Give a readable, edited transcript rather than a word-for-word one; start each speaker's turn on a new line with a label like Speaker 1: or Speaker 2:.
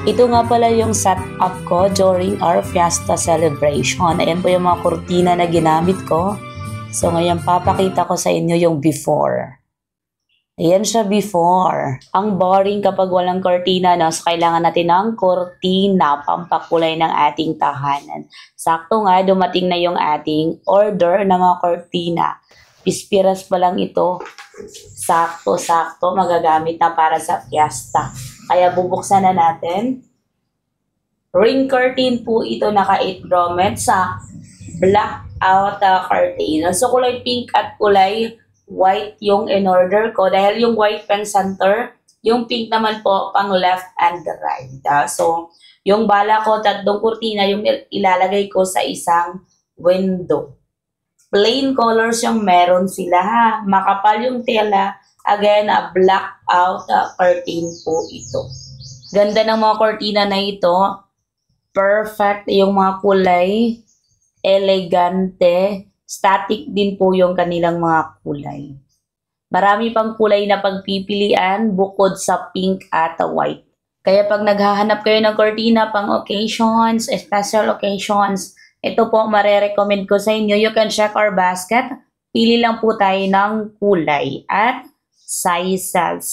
Speaker 1: Ito nga pala yung setup ko during our fiesta celebration. Ayan po yung mga kurtina na ginamit ko. So ngayon papakita ko sa inyo yung before. Ayan siya before. Ang boring kapag walang kurtina, no? So kailangan natin ng kurtina pampakulay ng ating tahanan. Sakto nga, dumating na yung ating order ng mga kurtina. Pispiras pa lang ito. Sakto-sakto magagamit na para sa fiesta. Kaya bubuksan na natin. Ring curtain po ito, naka-8 grommet sa blackout curtain. So kulay pink at kulay white yung in-order ko. Dahil yung white pang center, yung pink naman po pang left and right. So yung bala ko, tatlong kurtina yung ilalagay ko sa isang window. Plain colors yung meron sila ha. Makapal yung tela. Again, blackout curtain po ito. Ganda ng mga kurtina na ito. Perfect yung mga kulay. Elegante. Static din po yung kanilang mga kulay. Marami pang kulay na pagpipilian bukod sa pink at white. Kaya pag naghahanap kayo ng kurtina pang occasions, special occasions, ito po marerecommend ko sa inyo. You can check our basket. Pili lang po tayo ng kulay at sizes.